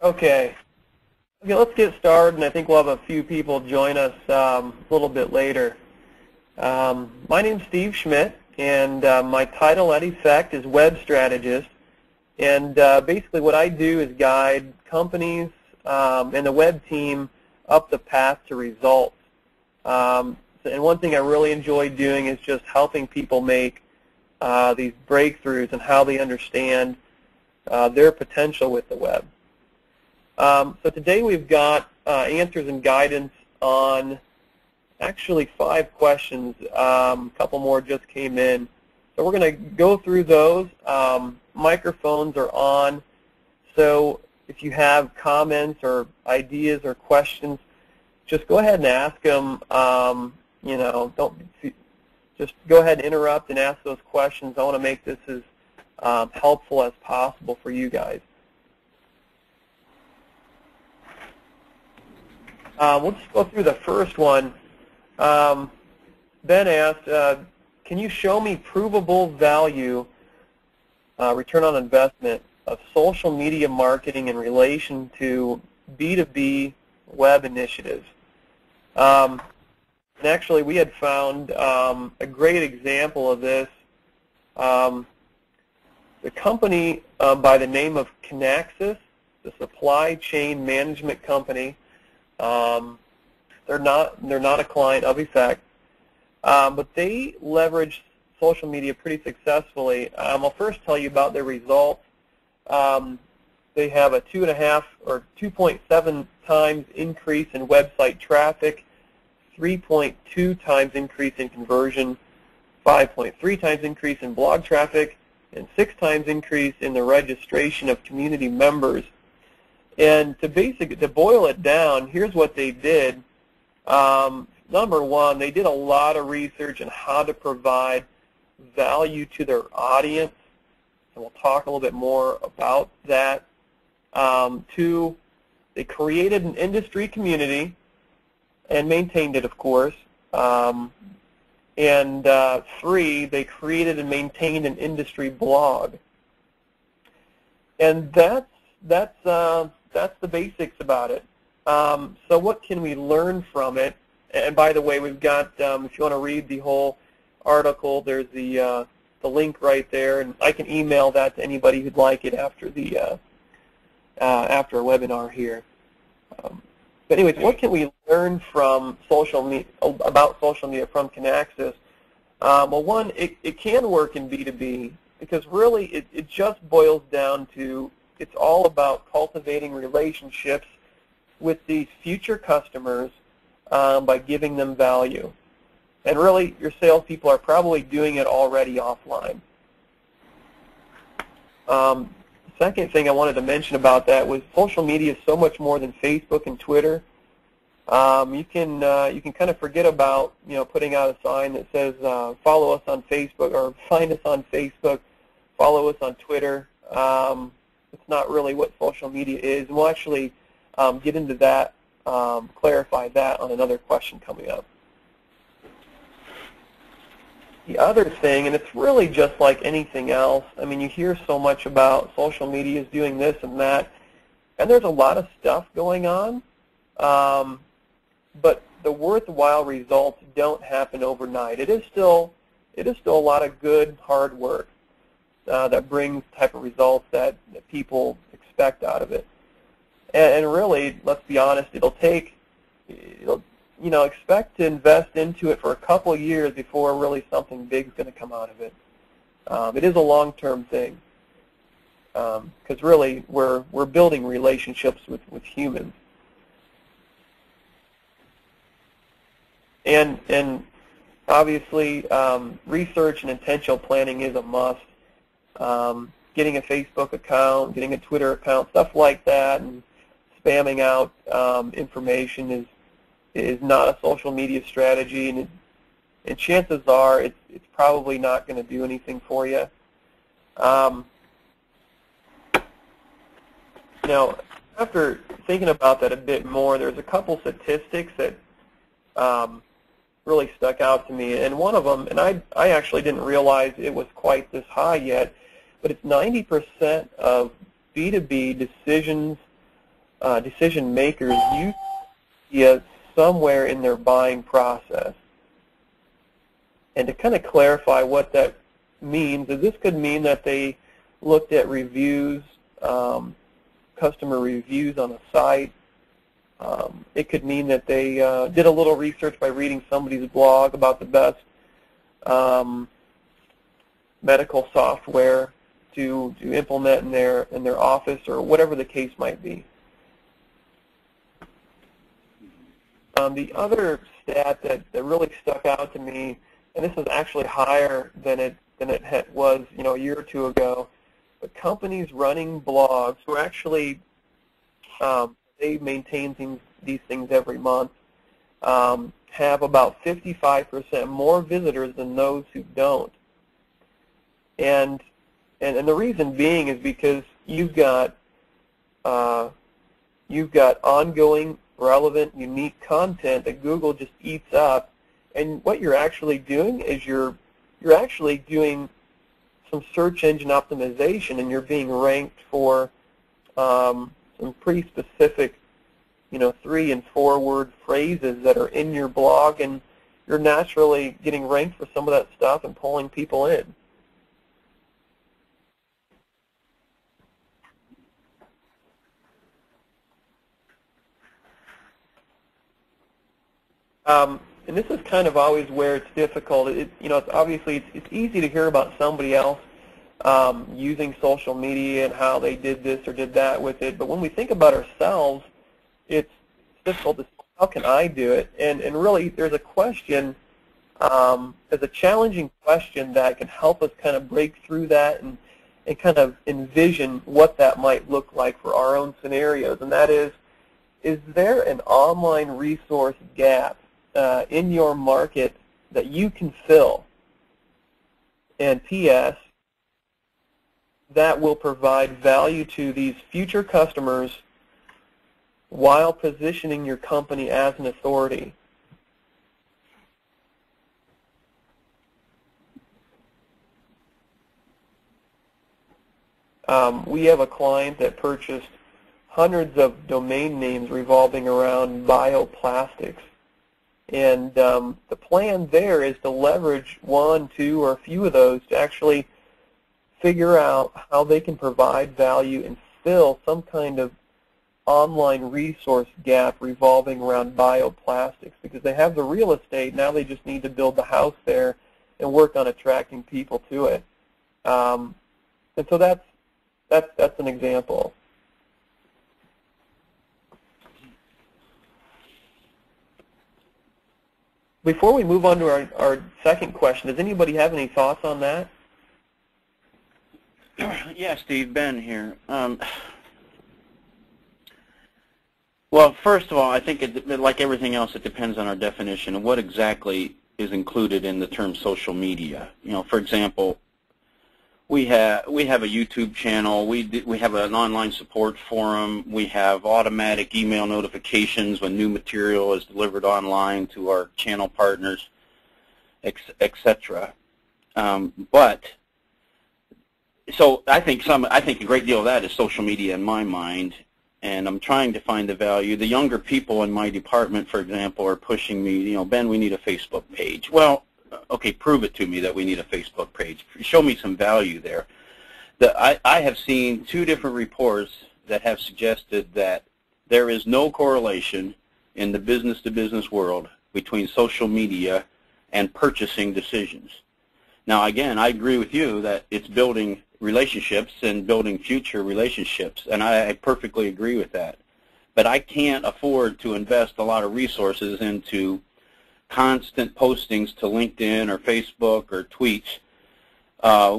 Okay. Okay, let's get started, and I think we'll have a few people join us a little bit later. My name's Steve Schmidt, and my title at Effect is Web Strategist. And basically what I do is guide companies and the web team up the path to results. And one thing I really enjoy doing is just helping people make these breakthroughs and how they understand their potential with the web. So today we've got answers and guidance on actually 5 questions. A couple more just came in. So we're going to go through those. Microphones are on. So if you have comments or ideas or questions, just go ahead and ask them. You know, just go ahead and interrupt and ask those questions. I want to make this as helpful as possible for you guys. We'll just go through the first one. Ben asked, can you show me provable value, return on investment, of social media marketing in relation to B2B web initiatives? And actually, we had found a great example of this. The company by the name of Kinaxis, the supply chain management company, they're not a client of Effect, but they leverage social media pretty successfully. I'll first tell you about their results. They have a 2.5 or 2.7 times increase in website traffic, 3.2 times increase in conversion, 5.3 times increase in blog traffic, and 6 times increase in the registration of community members. And to boil it down, here's what they did. Number one, they did a lot of research on how to provide value to their audience, and we'll talk a little bit more about that. 2, they created an industry community and maintained it, of course. And 3, they created and maintained an industry blog. And that's the basics about it. So what can we learn from it? And by the way, we've got, if you want to read the whole article, there's the link right there, and I can email that to anybody who'd like it after the after a webinar here. But anyways, what can we learn from social media, about social media from Kinaxis? Well, one, it can work in B2B because really it just boils down to, it's all about cultivating relationships with these future customers by giving them value. And really, your salespeople are probably doing it already offline. Second thing I wanted to mention about that was social media is so much more than Facebook and Twitter. You can kind of forget about putting out a sign that says follow us on Facebook or find us on Facebook, follow us on Twitter. It's not really what social media is, and we'll actually get into that, clarify that on another question coming up. The other thing, and it's really just like anything else, I mean, you hear so much about social media is doing this and that, and there's a lot of stuff going on, but the worthwhile results don't happen overnight. It is still a lot of good, hard work that brings the type of results that people expect out of it. And really, let's be honest, expect to invest into it for a couple of years before really something big is going to come out of it. It is a long-term thing because really we're building relationships with humans. And obviously, research and intentional planning is a must. Getting a Facebook account, getting a Twitter account, stuff like that, and spamming out information is not a social media strategy, and chances are it's probably not going to do anything for you. After thinking about that a bit more, there's a couple statistics that really stuck out to me, and one of them, and I actually didn't realize it was quite this high yet, but it's 90% of B2B decisions decision makers use media somewhere in their buying process. And to kind of clarify what that means, is this could mean that they looked at reviews, customer reviews on a site. It could mean that they did a little research by reading somebody's blog about the best medical software to implement in their office, or whatever the case might be. The other stat that really stuck out to me, and this is actually higher than it was a year or two ago, but companies running blogs who actually they maintain these things every month have about 55% more visitors than those who don't. And the reason being is because you've got ongoing, relevant, unique content that Google just eats up, and what you're actually doing is you're actually doing some search engine optimization, and you're being ranked for some pretty specific, 3- and 4-word phrases that are in your blog, and you're naturally getting ranked for some of that stuff and pulling people in. And this is kind of always where it's difficult. It's obviously it's easy to hear about somebody else using social media and how they did this or did that with it. But when we think about ourselves, it's difficult to say, how can I do it? And really, there's a question, there's a challenging question that can help us kind of break through that and kind of envision what that might look like for our own scenarios. And that is there an online resource gap in your market that you can fill? And P.S., that will provide value to these future customers while positioning your company as an authority. We have a client that purchased hundreds of domain names revolving around bioplastics. And the plan there is to leverage 1, 2, or a few of those to actually figure out how they can provide value and fill some kind of online resource gap revolving around bioplastics, because they have the real estate. Now they just need to build the house there and work on attracting people to it. And so that's an example. Before we move on to our second question, does anybody have any thoughts on that? Yeah, Steve, Ben here. Well, first of all, I think like everything else, it depends on our definition of what exactly is included in the term social media. For example, we have a YouTube channel. We have an online support forum. We have automatic email notifications when new material is delivered online to our channel partners, etc. So I think a great deal of that is social media in my mind, and I'm trying to find the value. The younger people in my department, for example, are pushing me. Ben, we need a Facebook page. Well, okay, prove it to me that we need a Facebook page. Show me some value there. I have seen 2 different reports that have suggested that there is no correlation in the business-to-business world between social media and purchasing decisions. Now, again, I agree with you that it's building relationships and building future relationships, and I perfectly agree with that. But I can't afford to invest a lot of resources into constant postings to LinkedIn or Facebook or tweets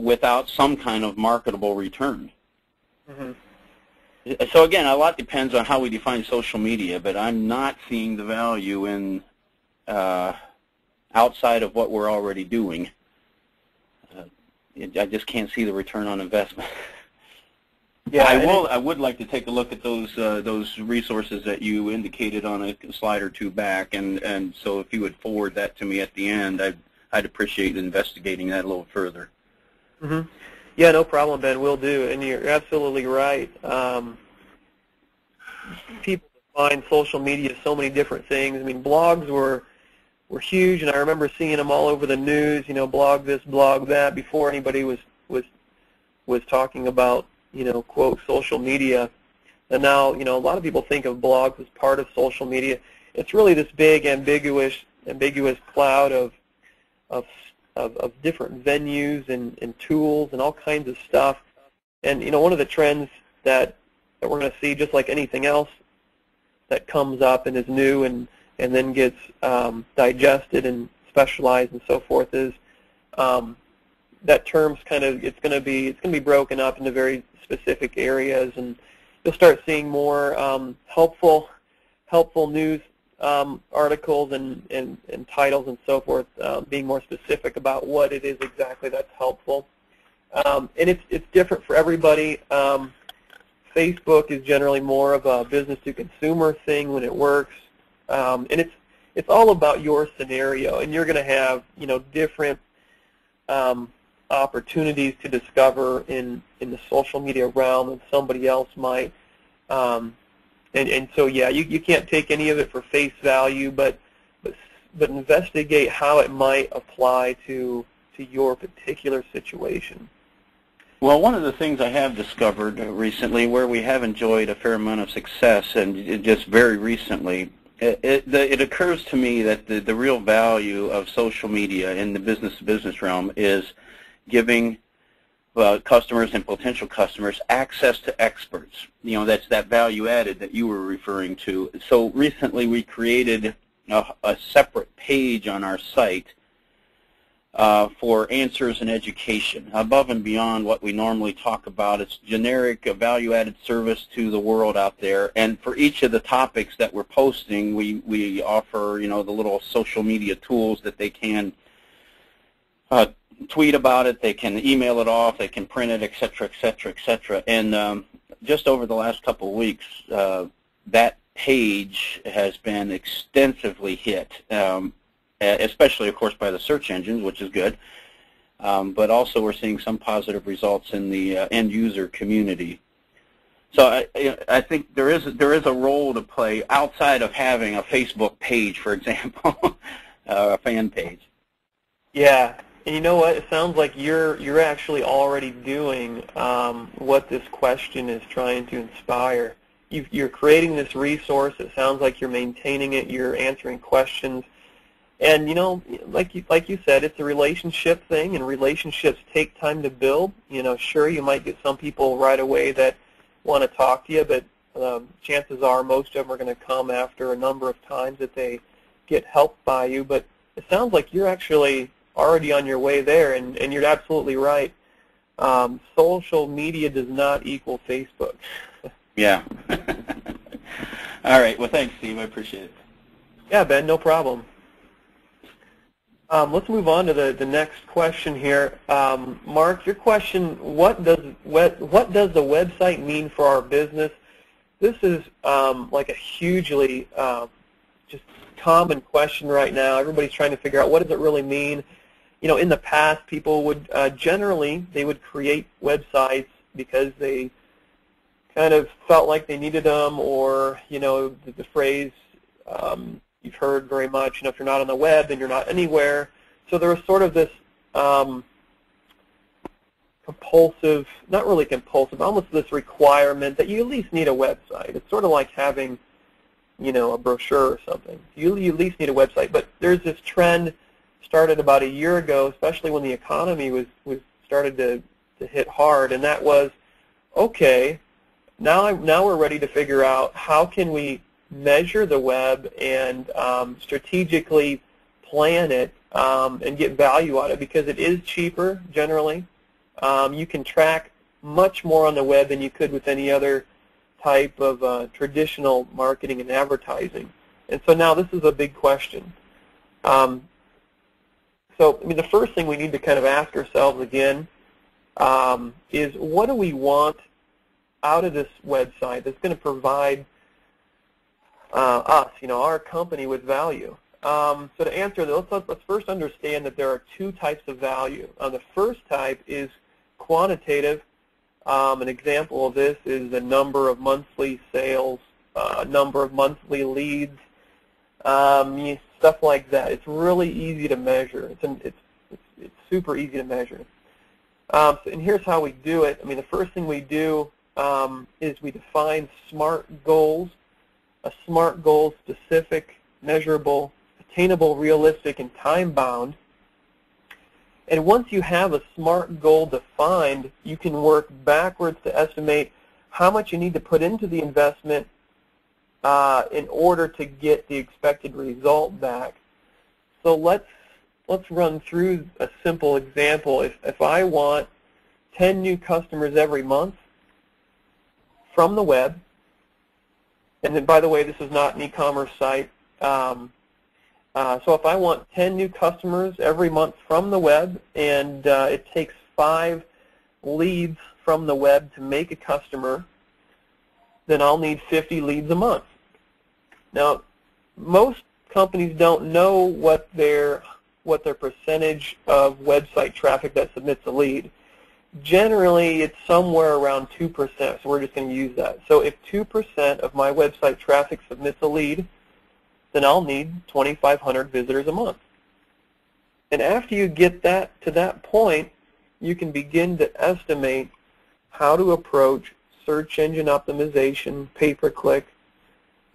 without some kind of marketable return. Mm-hmm. So again, a lot depends on how we define social media, but I'm not seeing the value in outside of what we're already doing. I just can't see the return on investment. Yeah, I would like to take a look at those resources that you indicated on a slide or 2 back, and so if you would forward that to me at the end, I'd appreciate investigating that a little further. Mm-hmm. Yeah, no problem, Ben. We'll do, and you're absolutely right. people define social media as so many different things. I mean, blogs were huge, and I remember seeing them all over the news. You know, blog this, blog that, before anybody was talking about, you know, quote, social media. And now, you know, a lot of people think of blogs as part of social media. It's really this big, ambiguous cloud of different venues and tools and all kinds of stuff. And, you know, one of the trends that we're going to see, just like anything else that comes up and is new and then gets digested and specialized and so forth, is that term's kind of, it's going to be broken up into very specific areas, and you'll start seeing more helpful news articles and titles and so forth, being more specific about what it is exactly that's helpful. And it's different for everybody. Facebook is generally more of a business-to-consumer thing when it works, and it's all about your scenario, and you're going to have, you know, different opportunities to discover in the social media realm than somebody else might. And so, yeah, you can't take any of it for face value, but investigate how it might apply to your particular situation. Well, one of the things I have discovered recently, where we have enjoyed a fair amount of success, and just very recently, it occurs to me that the real value of social media in the business-to-business realm is giving customers and potential customers access to experts. You know, that's that value added that you were referring to. So recently we created a separate page on our site for answers and education, above and beyond what we normally talk about. It's generic, value-added service to the world out there. And for each of the topics that we're posting, we offer, you know, the little social media tools that they can tweet about it, they can email it off, they can print it, et cetera, et cetera, et cetera. And just over the last couple of weeks, that page has been extensively hit, especially, of course, by the search engines, which is good. But also we're seeing some positive results in the end-user community. So I think there is a role to play outside of having a Facebook page, for example, a fan page. Yeah. And you know what? It sounds like you're actually already doing what this question is trying to inspire. You're creating this resource. It sounds like you're maintaining it. You're answering questions. And, you know, like you said, it's a relationship thing, and relationships take time to build. You know, sure, you might get some people right away that want to talk to you, but chances are most of them are going to come after a number of times that they get helped by you. But it sounds like you're actually already on your way there, and you're absolutely right. Social media does not equal Facebook. Yeah. All right. Well, thanks, Steve. I appreciate it. Yeah, Ben, no problem. Let's move on to the next question here. Mark, your question, what does the website mean for our business? This is like a hugely just common question right now. Everybody's trying to figure out, what does it really mean? You know, in the past, people would generally, they would create websites because they kind of felt like they needed them, or, you know, the phrase you've heard very much, you know, if you're not on the web, then you're not anywhere. So there was sort of this compulsive, not really compulsive, almost this requirement that you at least need a website. It's sort of like having, you know, a brochure or something. You at least need a website. But there's this trend started about a year ago, especially when the economy was started to hit hard, and that was, okay, now we're ready to figure out how can we measure the web and strategically plan it and get value out of it, because it is cheaper generally. You can track much more on the web than you could with any other type of traditional marketing and advertising. And so now this is a big question. So, I mean, the first thing we need to kind of ask ourselves again is, what do we want out of this website that's going to provide us, you know, our company, with value? So to answer that, let's first understand that there are two types of value. The first type is quantitative. An example of this is the number of monthly sales number of monthly leads, stuff like that. It's really easy to measure. It's super easy to measure. And here's how we do it. I mean, the first thing we do is we define SMART goals. A SMART goal: specific, measurable, attainable, realistic, and time-bound. And once you have a SMART goal defined, you can work backwards to estimate how much you need to put into the investment in order to get the expected result back. So let's run through a simple example. If I want 10 new customers every month from the web, and then, by the way, this is not an e-commerce site. So if I want 10 new customers every month from the web, and it takes 5 leads from the web to make a customer, then I'll need 50 leads a month. Now, most companies don't know what their percentage of website traffic that submits a lead. Generally, it's somewhere around 2%, so we're just going to use that. So if 2% of my website traffic submits a lead, then I'll need 2,500 visitors a month. And after you get that to that point, you can begin to estimate how to approach search engine optimization, pay-per-click,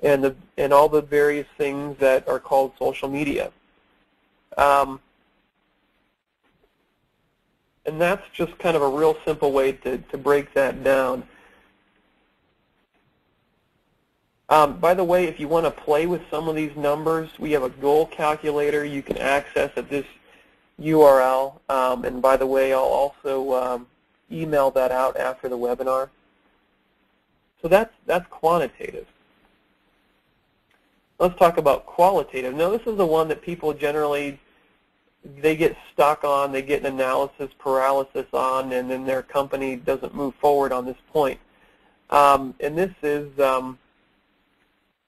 and all the various things that are called social media. And that's just kind of a real simple way to break that down. By the way, if you want to play with some of these numbers, we have a goal calculator you can access at this URL. And by the way, I'll also email that out after the webinar. So that's quantitative. Let's talk about qualitative. Now, this is the one that people generally, they get stuck on, they get an analysis paralysis on, and then their company doesn't move forward on this point. And this is an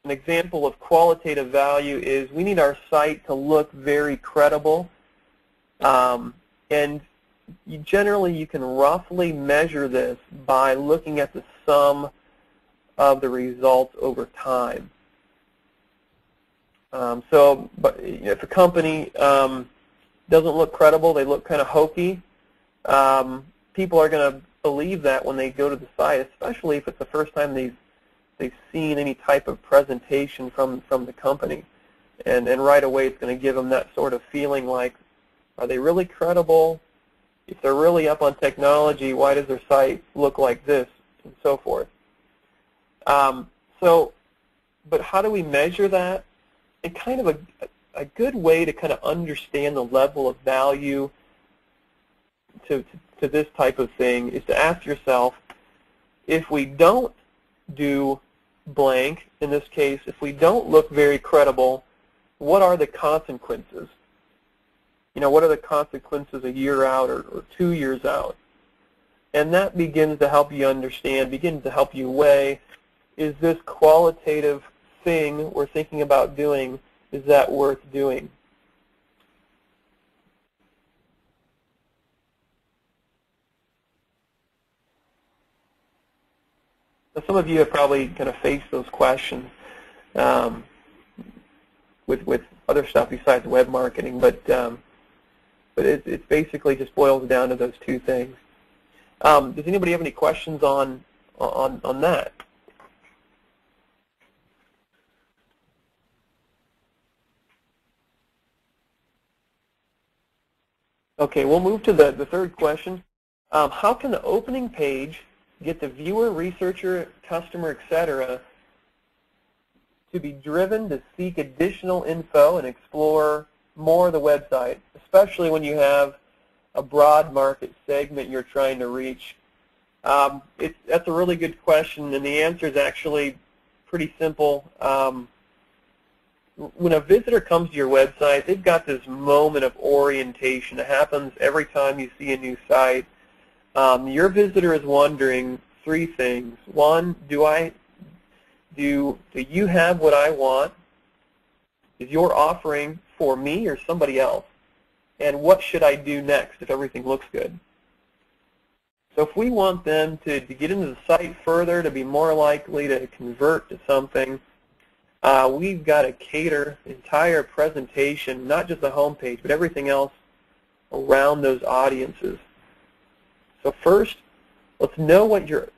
example of qualitative value is we need our site to look very credible. And generally, you can roughly measure this by looking at the sum of the results over time. But if a company doesn't look credible, they look kind of hokey, people are going to believe that when they go to the site, especially if it's the first time they've seen any type of presentation from the company. And right away it's going to give them that sort of feeling like, are they really credible? If they're really up on technology, why does their site look like this? And so forth. But how do we measure that? And kind of a good way to kind of understand the level of value to this type of thing is to ask yourself, if we don't do blank, in this case, if we don't look very credible, what are the consequences? You know, what are the consequences a year out or 2 years out? And that begins to help you understand, begins to help you weigh, is this qualitative thing we're thinking about doing, is that worth doing? Now, some of you have probably kind of faced those questions with other stuff besides web marketing, but it basically just boils down to those two things. Does anybody have any questions on that? Okay, we'll move to the third question. How can the opening page get the viewer, researcher, customer, etc. to be driven to seek additional info and explore more of the website, especially when you have a broad market segment you're trying to reach? That's a really good question, and the answer is actually pretty simple. When a visitor comes to your website, they've got this moment of orientation. It happens every time you see a new site. Your visitor is wondering three things. One, do you have what I want? Is your offering for me or somebody else? And what should I do next if everything looks good? So if we want them to get into the site further, to be more likely to convert to something, we've got to cater the entire presentation, not just the home page, but everything else around those audiences. So first, let's know what your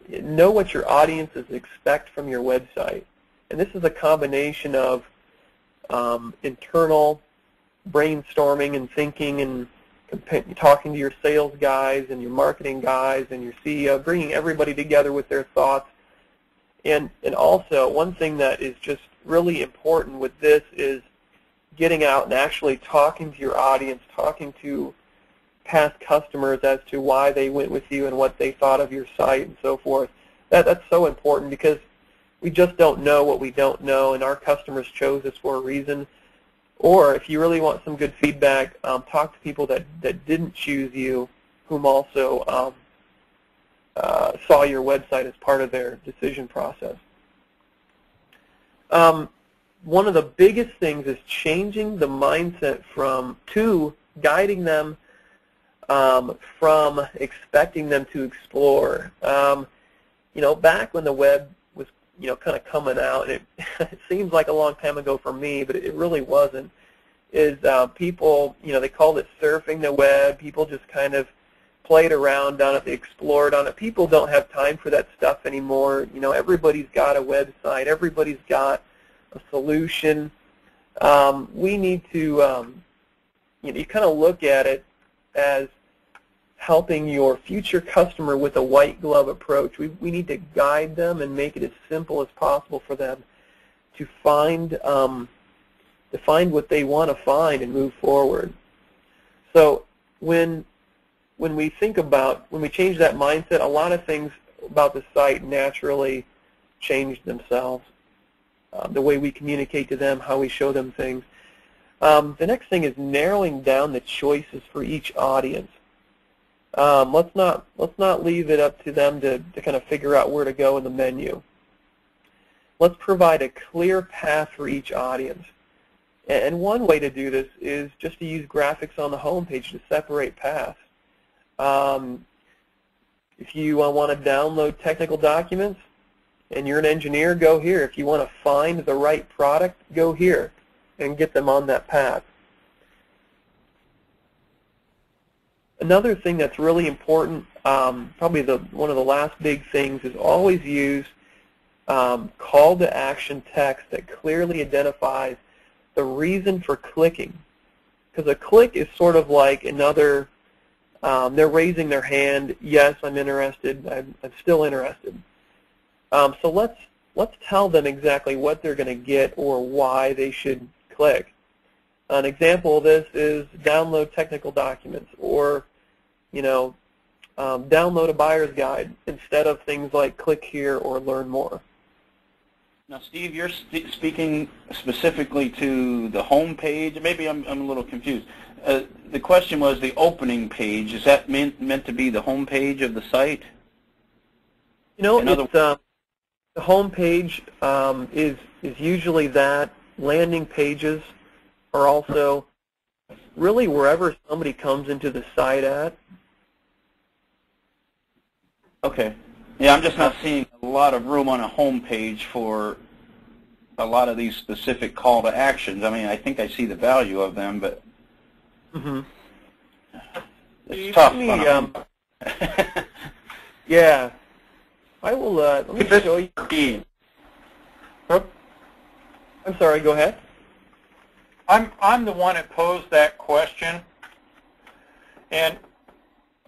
audiences expect from your website. And this is a combination of internal brainstorming and thinking and talking to your sales guys and your marketing guys and your CEO, bringing everybody together with their thoughts. And also, one thing that is just really important with this is getting out and actually talking to your audience, talking to past customers as to why they went with you and what they thought of your site and so forth. That's so important because we just don't know what we don't know, and our customers chose us for a reason. Or if you really want some good feedback, talk to people that didn't choose you, whom also saw your website as part of their decision process. One of the biggest things is changing the mindset to guiding them from expecting them to explore. Back when the web was, kind of coming out, and it seems like a long time ago for me, but it really wasn't, is people, they called it surfing the web. People just kind of played around on it. They explored on it. People don't have time for that stuff anymore. Everybody's got a website. Everybody's got a solution. We need to, you kind of look at it as helping your future customer with a white glove approach. We need to guide them and make it as simple as possible for them to find what they want to find and move forward. So when we change that mindset, a lot of things about the site naturally change themselves. The way we communicate to them, how we show them things. The next thing is narrowing down the choices for each audience. Let's not leave it up to them to kind of figure out where to go in the menu. Let's provide a clear path for each audience. And one way to do this is just to use graphics on the home page to separate paths. If you want to download technical documents and you're an engineer, go here. If you want to find the right product, go here and get them on that path. Another thing that's really important, probably one of the last big things, is always use call to action text that clearly identifies the reason for clicking. Because a click is sort of like another, they're raising their hand, yes, I'm interested, I'm still interested. So let's tell them exactly what they're going to get or why they should click. An example of this is download technical documents, or download a buyer's guide instead of things like click here or learn more. Now, Steve, you're speaking specifically to the home page. Maybe I'm a little confused. The question was the opening page. Is that meant to be the home page of the site? The home page is usually that. Landing pages are also really wherever somebody comes into the site at. Okay. Yeah, I'm just not seeing a lot of room on a home page for a lot of these specific call to actions. I mean, I think I see the value of them, but it's tough. Yeah. I will, let me show you. I'm sorry, go ahead. I'm the one that posed that question, and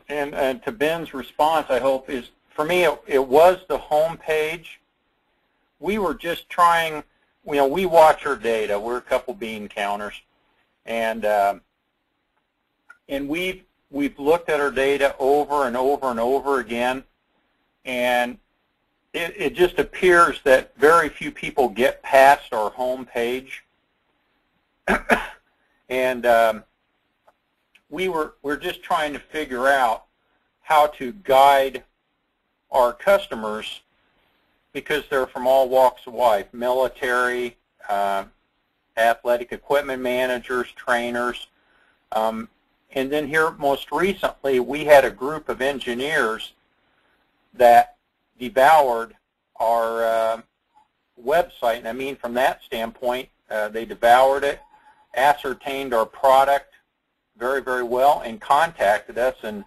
to Ben's response, I hope, is, for me, it was the home page. We were just trying, we watch our data. We're a couple bean counters, and we've looked at our data over and over and over again, and it just appears that very few people get past our home page. And we're just trying to figure out how to guide our customers, because they're from all walks of life: military, athletic equipment managers, trainers, and then here most recently we had a group of engineers that devoured our website. And I mean, from that standpoint, they devoured it, ascertained our product very, very well, and contacted us. And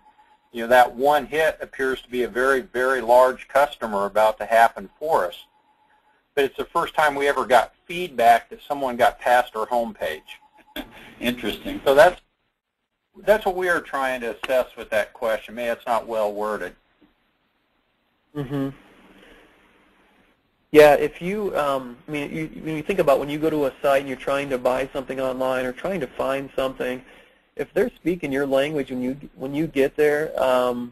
you know, that one hit appears to be a very, very large customer about to happen for us. But it's the first time we ever got feedback that someone got past our homepage. Interesting. So that's what we are trying to assess with that question. Maybe it's not well worded. Mm-hmm. Yeah, if you, I mean, when you think about when you go to a site and you're trying to buy something online or trying to find something, if they're speaking your language when you get there, you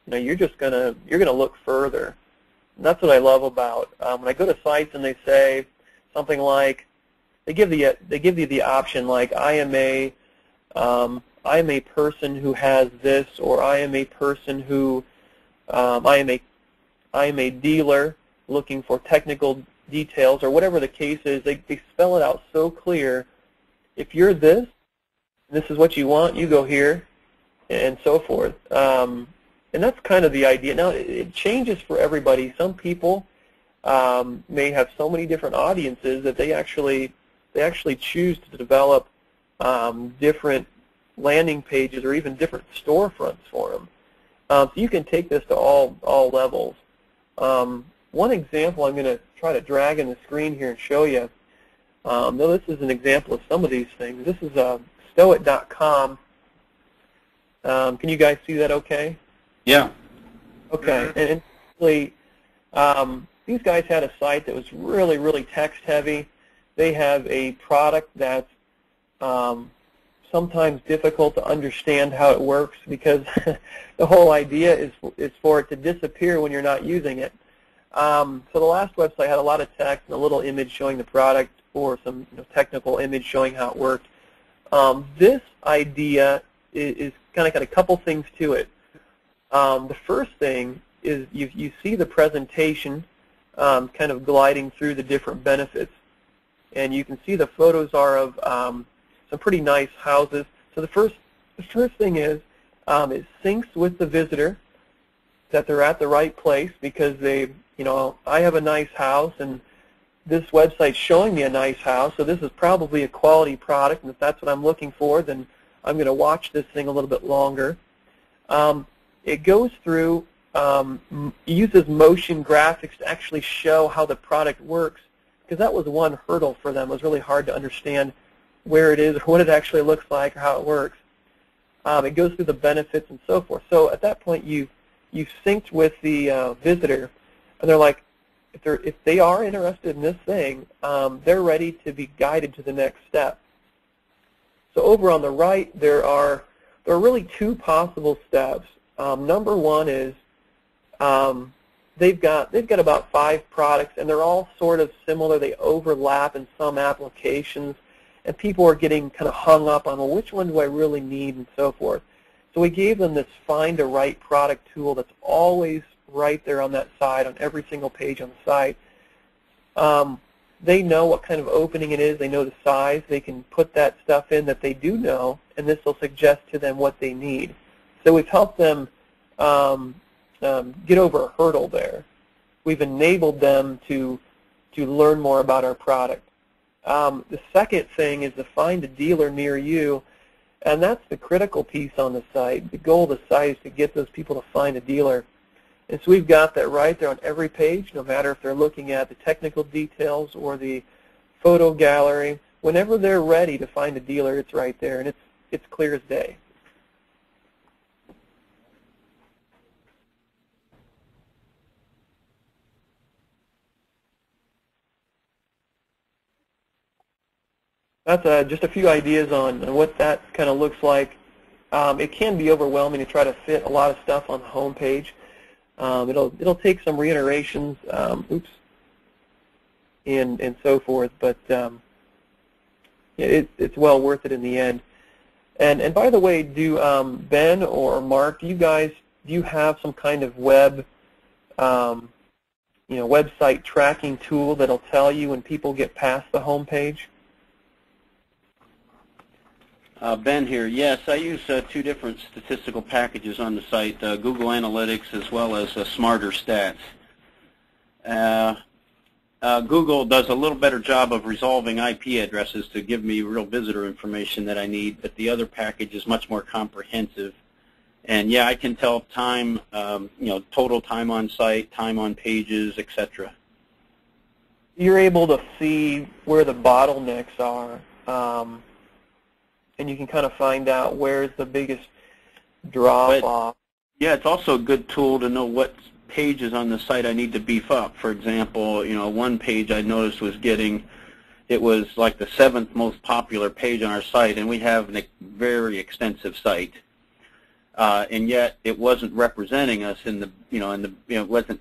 know, you're gonna look further. And that's what I love about when I go to sites and they say something like, they give you the option like I am a person who has this, or I am a person who I am a dealer looking for technical details, or whatever the case is. They spell it out so clear. If you're this is what you want, you go here, and so forth. And that's kind of the idea. Now, it changes for everybody. Some people may have so many different audiences that they actually choose to develop different landing pages or even different storefronts for them. So you can take this to all levels. One example I'm going to try to drag in the screen here and show you. Now this is an example of some of these things. This is Stowit.com. Can you guys see that okay? Yeah. Okay. And basically, these guys had a site that was really, really text heavy. They have a product that's sometimes difficult to understand how it works, because the whole idea is for it to disappear when you're not using it. So the last website had a lot of text and a little image showing the product, or some technical image showing how it worked. This idea is kind of got a couple things to it. The first thing is you see the presentation kind of gliding through the different benefits, and you can see the photos are of some pretty nice houses. So the first thing is it syncs with the visitor that they're at the right place, because I have a nice house and this website's showing me a nice house, so this is probably a quality product, and if that's what I'm looking for, then I'm going to watch this thing a little bit longer. It goes through, uses motion graphics to actually show how the product works, because that was one hurdle for them. It was really hard to understand where it is or what it actually looks like or how it works. It goes through the benefits and so forth. So at that point, you've synced with the visitor, and they're like, if they are interested in this thing, they're ready to be guided to the next step. So over on the right, there are really two possible steps. Number one is they've got about 5 products, and they're all sort of similar. They overlap in some applications, and people are getting kind of hung up on, well, which one do I really need, and so forth. So we gave them this Find a Right product tool that's always right there on that side, on every single page on the site. They know what kind of opening it is. They know the size. They can put that stuff in that they do know, and this will suggest to them what they need. So we've helped them get over a hurdle there. We've enabled them to learn more about our product. The second thing is to find a dealer near you, and that's the critical piece on the site. The goal of the site is to get those people to find a dealer. And so we've got that right there on every page, no matter if they're looking at the technical details or the photo gallery. Whenever they're ready to find a dealer, it's right there, and it's clear as day. That's just a few ideas on what that kind of looks like. It can be overwhelming to try to fit a lot of stuff on the home page. It'll take some reiterations, and so forth, but it's well worth it in the end. And by the way, do Ben or Mark, do you have some kind of website tracking tool that'll tell you when people get past the home page? Ben here. Yes, I use two different statistical packages on the site, Google Analytics as well as Smarter Stats. Google does a little better job of resolving IP addresses to give me real visitor information that I need, but the other package is much more comprehensive. And yeah, I can tell time, total time on site, time on pages, etc. You're able to see where the bottlenecks are, and you can kind of find out where's the biggest drop-off. Yeah, it's also a good tool to know what pages on the site I need to beef up. For example, one page I noticed it was like the 7th most popular page on our site, and we have a very extensive site. And yet it wasn't representing us in the, it wasn't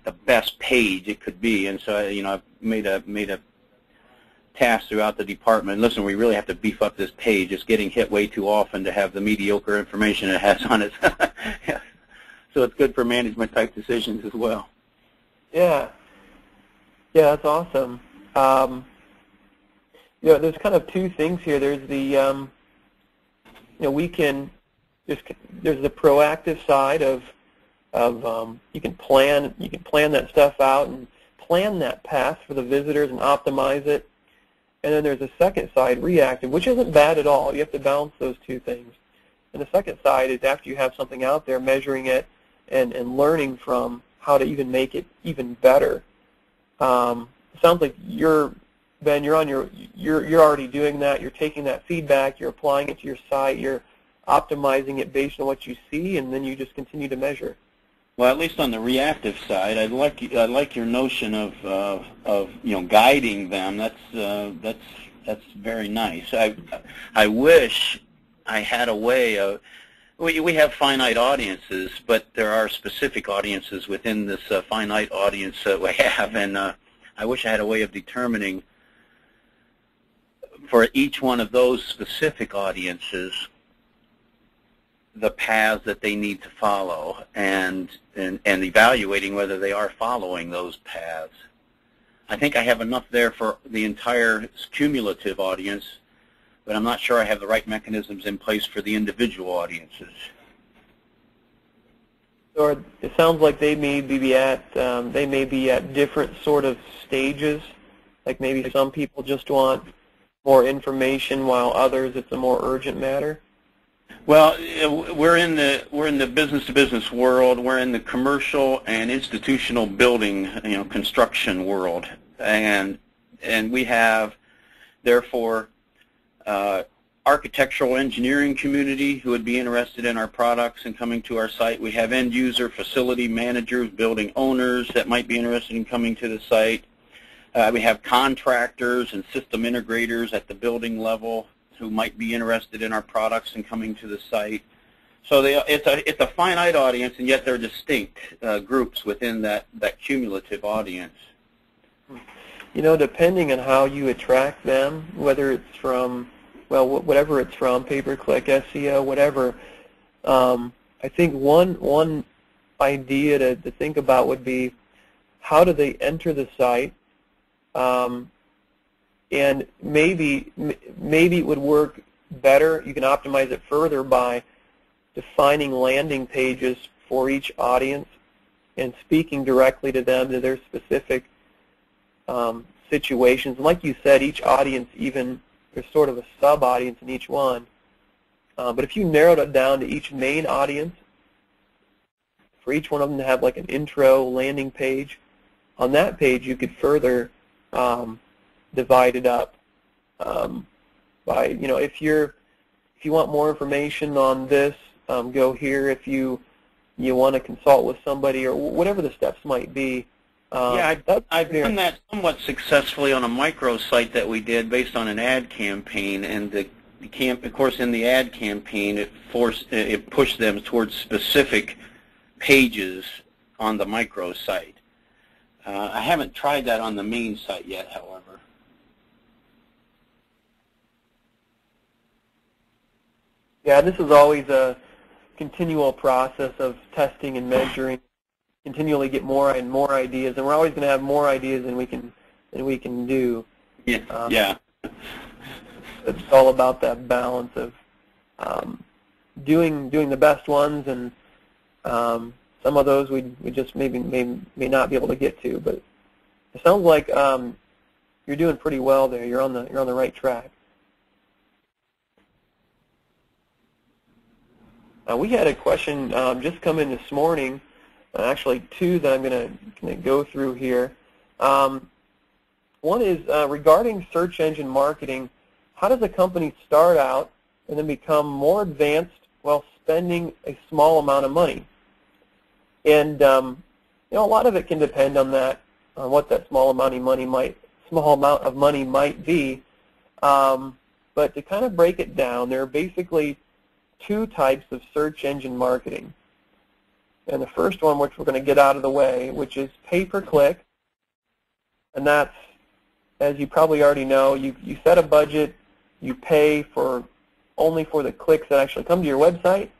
the best page it could be. And so, I made a task throughout the department. Listen, we really have to beef up this page. It's getting hit way too often to have the mediocre information it has on it. Yeah. So it's good for management type decisions as well. Yeah. Yeah, that's awesome. There's kind of two things here. There's the, there's the proactive side of you can plan that stuff out and plan that path for the visitors and optimize it. And then there's a second side, reactive, which isn't bad at all. You have to balance those two things. And the second side is after you have something out there, measuring it and learning from how to even make it even better. It sounds like Ben, you're already doing that. You're taking that feedback, you're applying it to your site, you're optimizing it based on what you see, and then you just continue to measure. Well, at least on the reactive side, I like your notion of guiding them. That's very nice. I wish I had a way of. We have finite audiences, but there are specific audiences within this finite audience that we have, and I wish I had a way of determining for each one of those specific audiences the paths that they need to follow and evaluating whether they are following those paths. I think I have enough there for the entire cumulative audience, but I'm not sure I have the right mechanisms in place for the individual audiences. So it sounds like they may be at different sort of stages. Like maybe some people just want more information, while others it's a more urgent matter. Well, we're in the business-to-business world. We're in the commercial and institutional building, construction world, and we have, therefore, architectural engineering community who would be interested in our products and coming to our site. We have end-user facility managers, building owners that might be interested in coming to the site. We have contractors and system integrators at the building level who might be interested in our products and coming to the site. So it's a finite audience, and yet they're distinct groups within that cumulative audience. Depending on how you attract them, whether it's from, whatever it's from, pay-per-click, SEO, whatever, I think one idea to think about would be how do they enter the site, and maybe it would work better. You can optimize it further by defining landing pages for each audience and speaking directly to them, to their specific situations. And like you said, each audience, even there's sort of a sub-audience in each one. But if you narrowed it down to each main audience, for each one of them to have like an intro landing page, on that page you could further divide it up by, if you want more information on this, go here. If you want to consult with somebody or whatever the steps might be. Yeah, I've done that somewhat successfully on a micro-site that we did based on an ad campaign, and of course in the ad campaign it pushed them towards specific pages on the micro-site. I haven't tried that on the main site yet, however. Yeah, this is always a continual process of testing and measuring, continually get more and more ideas, and we're always going to have more ideas than we can do. Yeah. Yeah. it's all about that balance of doing the best ones, and some of those we just may not be able to get to. But it sounds like you're doing pretty well there. You're on the right track. We had a question just come in this morning, actually two that I'm going to go through here. One is regarding search engine marketing. How does a company start out and then become more advanced while spending a small amount of money? And you know, a lot of it can depend on that, on what that small amount of money might be. But to kind of break it down, there are basically two types of search engine marketing. And the first one, which we're going to get out of the way, which is pay-per-click. And that's, as you probably already know, you set a budget, you pay only for the clicks that actually come to your website.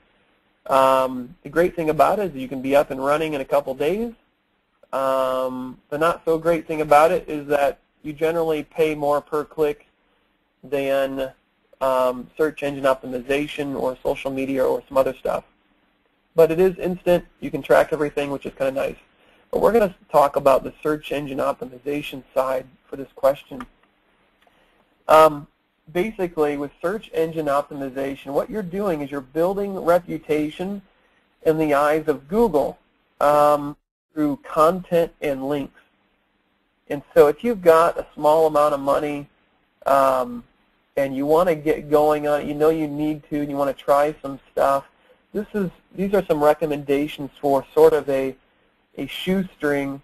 The great thing about it is you can be up and running in a couple days. The not so great thing about it is that you generally pay more per click than search engine optimization or social media or some other stuff. But it is instant. You can track everything, which is kind of nice. But we're going to talk about the search engine optimization side for this question. Basically, with search engine optimization, what you're doing is you're building reputation in the eyes of Google through content and links. And so if you've got a small amount of money and you want to get going on it, you know you need to, and you want to try some stuff, these are some recommendations for sort of a shoestring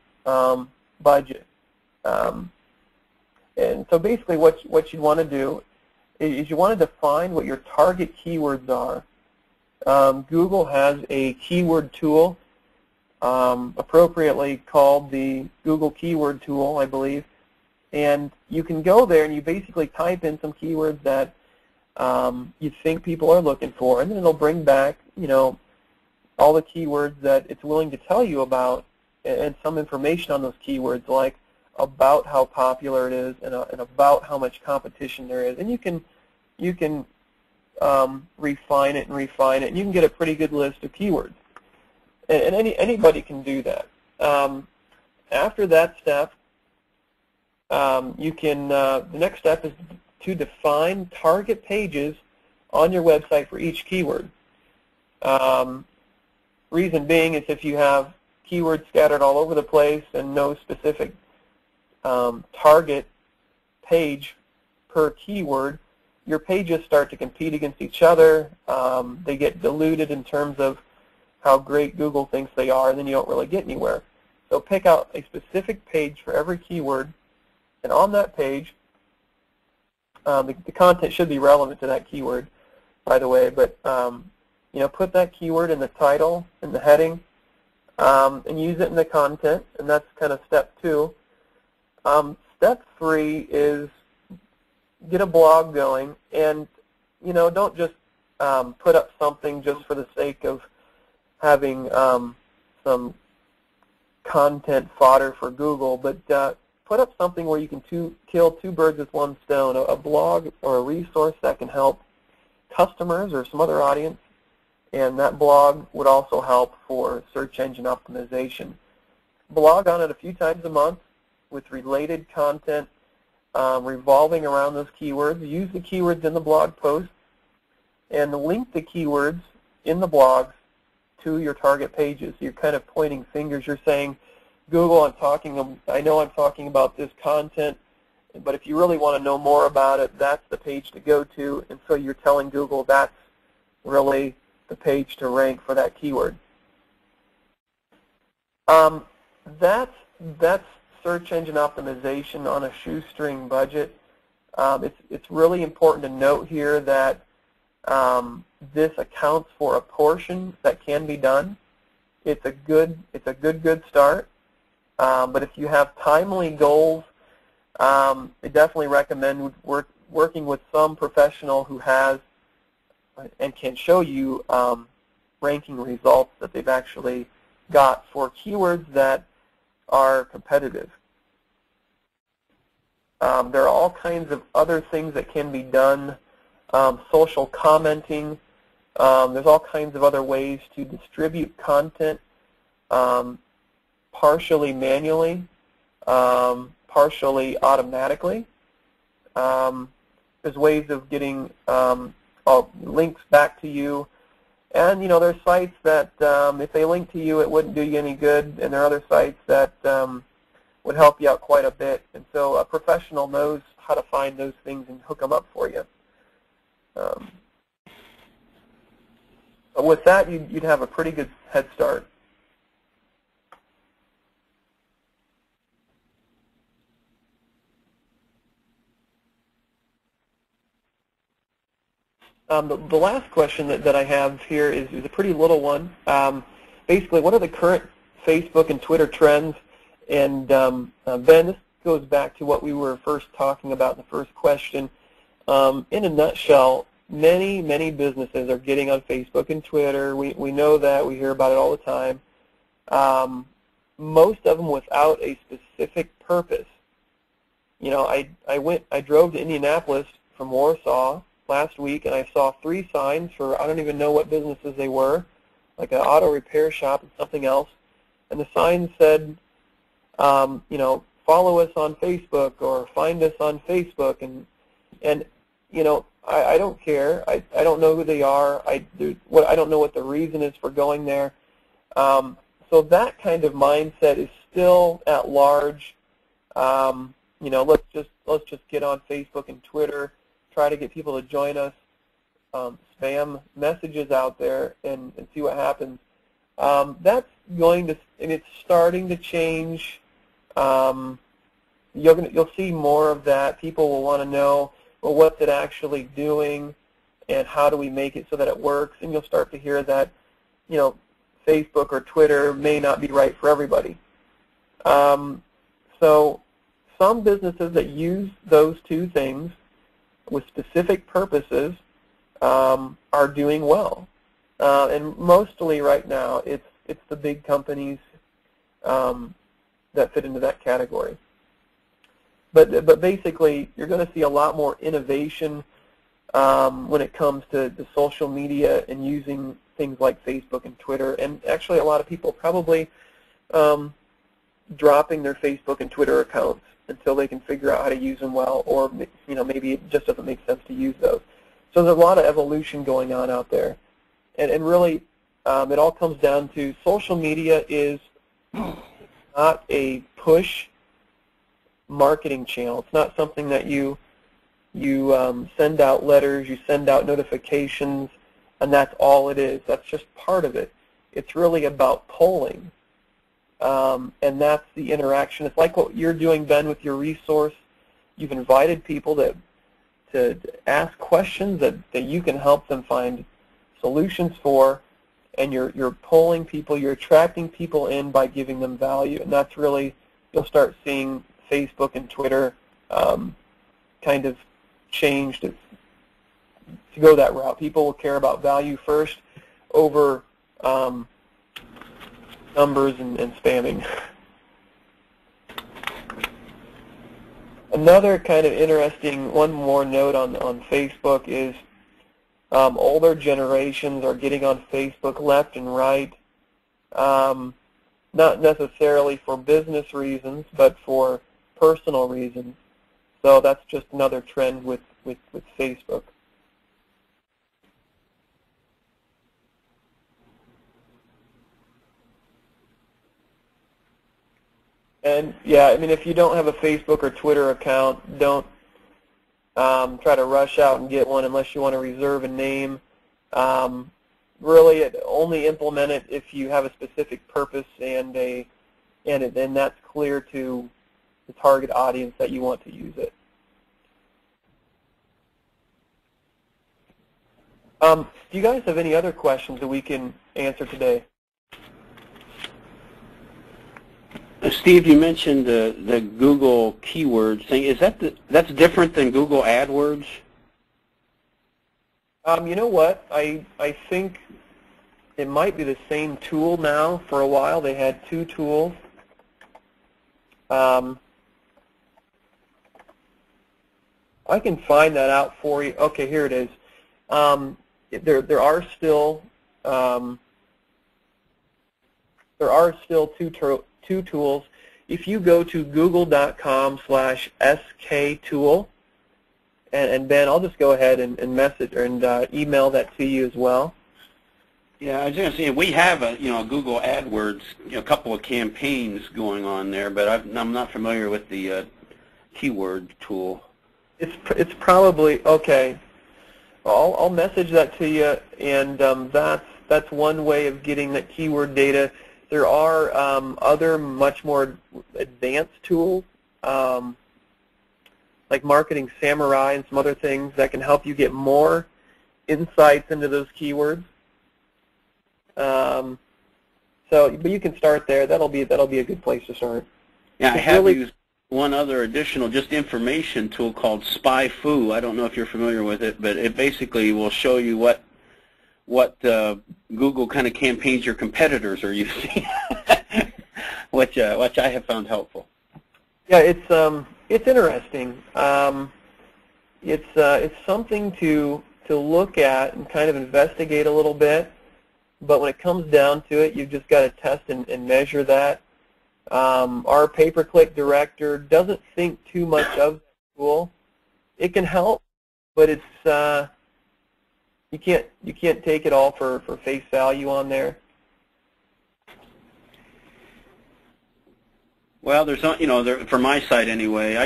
budget. And so basically what you want to do is you want to define what your target keywords are. Google has a keyword tool, appropriately called the Google Keyword Tool, I believe. And you can go there and you basically type in some keywords that you think people are looking for, and then it'll bring back, you know, all the keywords that it's willing to tell you about, and some information on those keywords, like about how popular it is and about how much competition there is. And you can refine it, and you can get a pretty good list of keywords. And anybody can do that. After that step, the next step is to define target pages on your website for each keyword. Reason being is if you have keywords scattered all over the place and no specific target page per keyword, your pages start to compete against each other. They get diluted in terms of how great Google thinks they are, and then you don't really get anywhere. So pick out a specific page for every keyword, and on that page, the content should be relevant to that keyword, by the way, but you know, put that keyword in the title, in the heading, and use it in the content, and that's kind of step 2. Step 3 is get a blog going, and you know, don't just put up something just for the sake of having some content fodder for Google, but put up something where you can kill two birds with one stone, a blog or a resource that can help customers or some other audience, and that blog would also help for search engine optimization. Blog on it a few times a month with related content revolving around those keywords. Use the keywords in the blog post and link the keywords in the blogs to your target pages. You're kind of pointing fingers. You're saying, Google, I know I'm talking about this content, but if you really want to know more about it, that's the page to go to. And so you're telling Google that's really the page to rank for that keyword. That's search engine optimization on a shoestring budget. It's really important to note here that this accounts for a portion that can be done. It's a good start. But if you have timely goals, I definitely recommend working with some professional who has and can show you ranking results that they've actually got for keywords that are competitive. There are all kinds of other things that can be done, social commenting. There's all kinds of other ways to distribute content, partially manually, partially automatically. There's ways of getting links back to you. And, there's sites that if they link to you, it wouldn't do you any good. And there are other sites that would help you out quite a bit. And so a professional knows how to find those things and hook them up for you. But with that, you'd have a pretty good head start. The last question that I have here is a pretty little one. Basically, what are the current Facebook and Twitter trends? And Ben, this goes back to what we were first talking about in the first question. In a nutshell, many businesses are getting on Facebook and Twitter. We know that. We hear about it all the time. Most of them without a specific purpose. I drove to Indianapolis from Warsaw last week, and I saw 3 signs for, I don't even know what businesses they were, like an auto repair shop and something else. And the signs said, follow us on Facebook or find us on Facebook. And I don't care. I don't know who they are. I don't know what the reason is for going there. So that kind of mindset is still at large. Let's just get on Facebook and Twitter, try to get people to join us, spam messages out there, and see what happens. That's going to, and it's starting to change. You'll see more of that. People will want to know, well, what's it actually doing, and how do we make it so that it works? And you'll start to hear that, Facebook or Twitter may not be right for everybody. So some businesses that use those 2 things with specific purposes are doing well. And mostly right now, it's the big companies that fit into that category. But basically, you're going to see a lot more innovation when it comes to social media and using things like Facebook and Twitter. And actually, a lot of people probably dropping their Facebook and Twitter accounts until they can figure out how to use them well, or maybe it just doesn't make sense to use those. So there's a lot of evolution going on out there. And really, it all comes down to social media is not a push marketing channel. It's not something that you send out letters, you send out notifications, and that's all it is. That's just part of it. It's really about polling, and that's the interaction. It's like what you're doing, Ben, with your resource. You've invited people to ask questions that you can help them find solutions for, and you're polling people, you're attracting people in by giving them value, and that's really, you'll start seeing Facebook and Twitter kind of change to go that route. People will care about value first over numbers and spamming. Another kind of interesting, one more note on Facebook is older generations are getting on Facebook left and right, not necessarily for business reasons, but for personal reasons. So that's just another trend with Facebook. And yeah, I mean, if you don't have a Facebook or Twitter account, don't try to rush out and get one unless you want to reserve a name. Really, only implement it if you have a specific purpose and that's clear to the target audience that you want to use it. Do you guys have any other questions that we can answer today? Steve, you mentioned the Google keywords thing. Is that's different than Google AdWords? You know what? I think it might be the same tool now. For a while, they had 2 tools. I can find that out for you. Okay, here it is. There are still two tools. If you go to google.com/sktool, and Ben, I'll just go ahead and message and email that to you as well. Yeah, I was going to say we have a Google AdWords, a couple of campaigns going on there, but I'm not familiar with the keyword tool. It's probably okay. I'll message that to you, and that's one way of getting that keyword data. There are other much more advanced tools, like Marketing Samurai and some other things that can help you get more insights into those keywords. But you can start there. That'll be a good place to start. Yeah, I have used one other additional just information tool called SpyFu. I don't know if you're familiar with it, but it basically will show you what Google kind of campaigns your competitors are using, which I have found helpful. Yeah, it's interesting. It's something to look at and kind of investigate a little bit. But when it comes down to it, you've just got to test and measure that. Our pay-per-click director doesn't think too much of that tool. It can help, but it's you can't take it all for face value on there. Well, there's for my site anyway,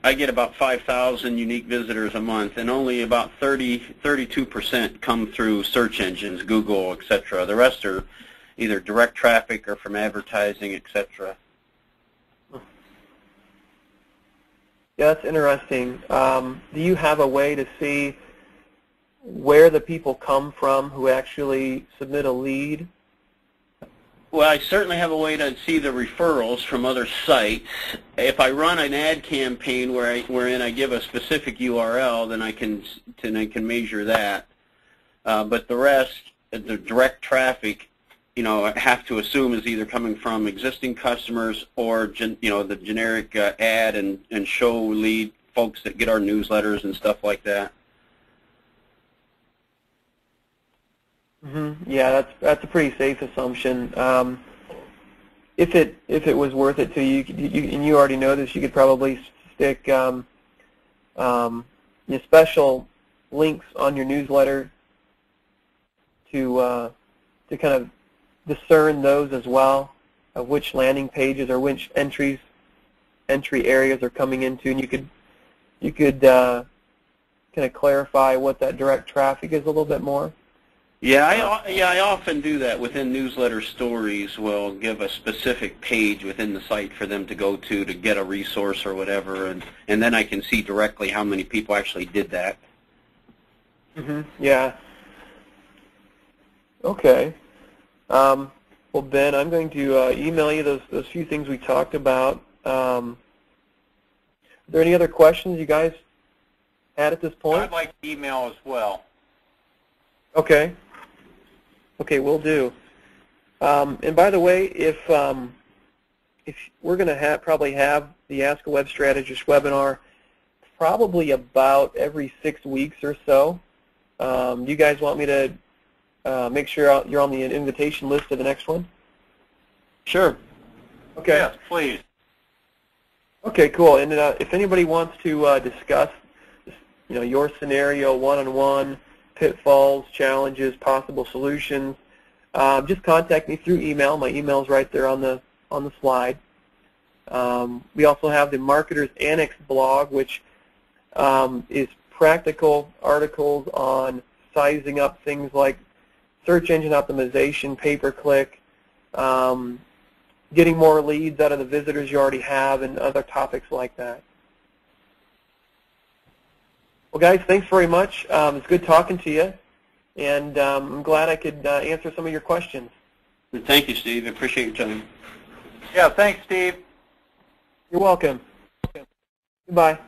I get about 5,000 unique visitors a month, and only about 32% come through search engines, Google, etc. The rest are either direct traffic or from advertising, etc. Yeah, that's interesting. Do you have a way to see where the people come from who actually submit a lead? Well, I certainly have a way to see the referrals from other sites. If I run an ad campaign wherein I give a specific URL, then I can measure that. But the rest, the direct traffic, I have to assume is either coming from existing customers or the generic ad and show lead folks that get our newsletters and stuff like that. Mm-hmm. Yeah, that's a pretty safe assumption. If it was worth it to you, and you already know this, you could probably stick special links on your newsletter to kind of discern those as well, of which landing pages or which entry areas are coming into, and you could kind of clarify what that direct traffic is a little bit more. Yeah, I often do that within newsletter stories. We'll give a specific page within the site for them to go to get a resource or whatever, and then I can see directly how many people actually did that. Mm-hmm. Yeah. Okay. Well, Ben, I'm going to email you those few things we talked about. Are there any other questions you guys had at this point? I'd like to email as well. Okay. Okay, will do. And by the way, if we're going to probably have the Ask a Web Strategist webinar probably about every 6 weeks or so. Do you guys want me to make sure you're on the invitation list to the next one? Sure. Okay. Yes, please. Okay, cool. And if anybody wants to discuss, your scenario one-on-one, pitfalls, challenges, possible solutions, just contact me through email. My email's right there on the slide. We also have the Marketer's Annex blog, which is practical articles on sizing up things like search engine optimization, pay-per-click, getting more leads out of the visitors you already have, and other topics like that. Well, guys, thanks very much. It's good talking to you, and I'm glad I could answer some of your questions. Thank you, Steve. I appreciate your time. Yeah, thanks, Steve. You're welcome. Goodbye.